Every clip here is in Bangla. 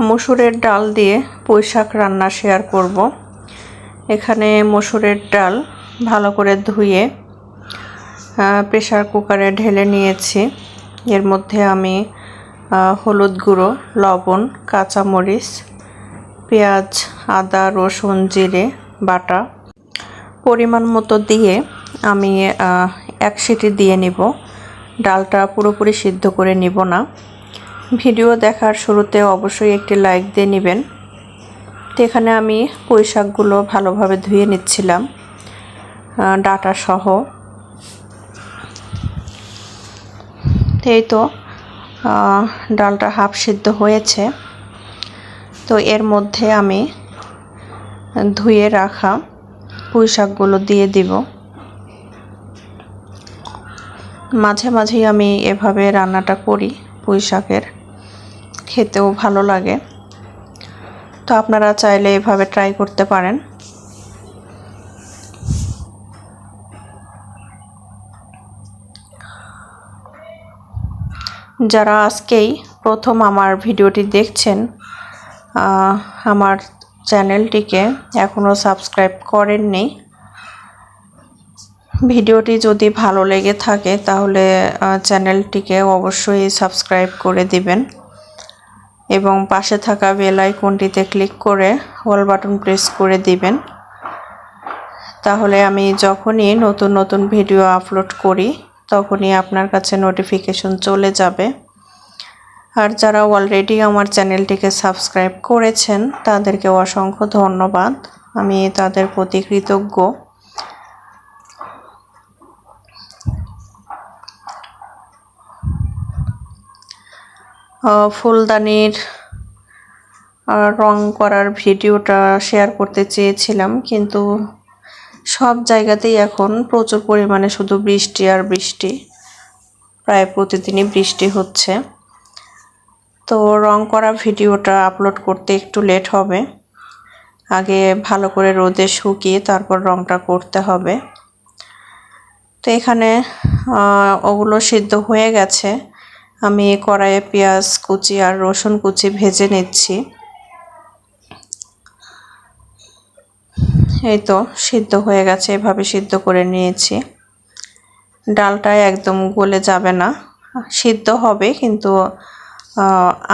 মসুরের ডাল দিয়ে পুঁই শাক রান্না শেয়ার করব। এখানে মসুরের ডাল ভালো করে ধুয়ে প্রেসার কুকারে ঢেলে নিয়েছি। এর মধ্যে আমি হলুদ গুঁড়ো, লবণ, কাঁচামরিচ, পেঁয়াজ, আদা, রসুন, জিরে বাটা পরিমাণ মতো দিয়ে আমি এক সিটি দিয়ে নিব। ডালটা পুরোপুরি সিদ্ধ করে নিব না। ভিডিও দেখার শুরুতে অবশ্যই একটি লাইক দিয়ে নেবেন। তো এখানে আমি পুঁই শাকগুলো ভালোভাবে ধুয়ে নিচ্ছিলাম ডাটা সহ। এই তো ডালটা হাফ সিদ্ধ হয়েছে। তো এর মধ্যে আমি ধুয়ে রাখা পুঁই শাকগুলো দিয়ে দিব। মাঝে মাঝেই আমি এভাবে রান্নাটা করি। পুঁই শাকের খেতেও ভালো লাগে। তো আপনারা চাইলে এভাবে ট্রাই করতে পারেন। যারা আজকেই প্রথম আমার ভিডিওটি দেখছেন, আমার চ্যানেলটিকে এখনও সাবস্ক্রাইব করেননি, ভিডিওটি যদি ভালো লেগে থাকে তাহলে চ্যানেলটিকে অবশ্যই সাবস্ক্রাইব করে দিবেন এবং পাশে থাকা বেল আইকনটিতে ক্লিক করে অল বাটন প্রেস করে দিবেন। তাহলে আমি যখনই নতুন নতুন ভিডিও আপলোড করি তখনই আপনার কাছে নোটিফিকেশন চলে যাবে। আর যারা অলরেডি আমার চ্যানেলটিকে সাবস্ক্রাইব করেছেন তাদেরকে অসংখ্য ধন্যবাদ। আমি তাদের প্রতি কৃতজ্ঞ। ফুলদানির রং করার ভিডিওটা শেয়ার করতে চেয়েছিলাম, কিন্তু সব জায়গাতেই এখন প্রচুর পরিমাণে শুধু বৃষ্টি আর বৃষ্টি। প্রায় প্রতিদিনই বৃষ্টি হচ্ছে। তো রং করা ভিডিওটা আপলোড করতে একটু লেট হবে। আগে ভালো করে রোদে শুকিয়ে তারপর রংটা করতে হবে। তো এখানে ওগুলো সিদ্ধ হয়ে গেছে। আমি কড়াইয়ে পেঁয়াজ কুচি আর রসুন কুচি ভেজে নিচ্ছি। এই তো সিদ্ধ হয়ে গেছে, এভাবে সিদ্ধ করে নিয়েছি। ডালটা একদম গলে যাবে না, সিদ্ধ হবে কিন্তু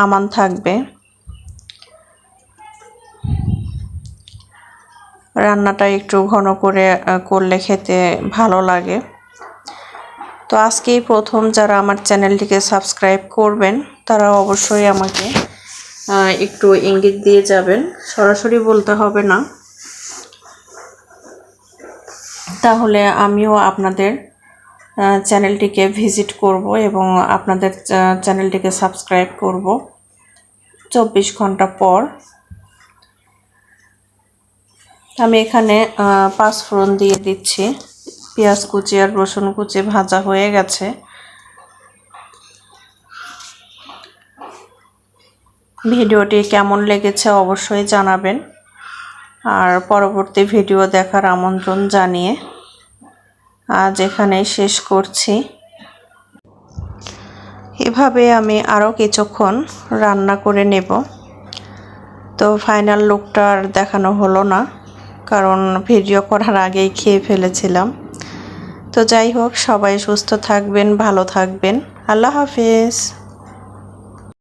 আমান থাকবে। রান্নাটা একটু ঘন করে করলে খেতে ভালো লাগে। তো আজকেই প্রথম যারা আমার চ্যানেলটিকে সাবস্ক্রাইব করবেন তারা অবশ্যই আমাকে একটু ইঙ্গিত দিয়ে যাবেন, সরাসরি বলতে হবে না। তাহলে আমিও আপনাদের চ্যানেলটিকে ভিজিট করব এবং আপনাদের চ্যানেলটিকে সাবস্ক্রাইব করব 24 ঘন্টা পর। আমি এখানে পাঁচফোড়ন দিয়ে দিচ্ছি। পেঁয়াজ কুচি আর রসুন কুচি ভাজা হয়ে গেছে। ভিডিওটি কেমন লেগেছে অবশ্যই জানাবেন। আর পরবর্তী ভিডিও দেখার আমন্ত্রণ জানিয়ে আজ এখানেই শেষ করছি। এভাবে আমি আরও কিছুক্ষণ রান্না করে নেব। তো ফাইনাল লুকটা আর দেখানো হলো না, কারণ ভিডিও করার আগেই খেয়ে ফেলেছিলাম। তো যাই হোক, সবাই সুস্থ থাকবেন, ভালো থাকবেন। আল্লাহ হাফেজ।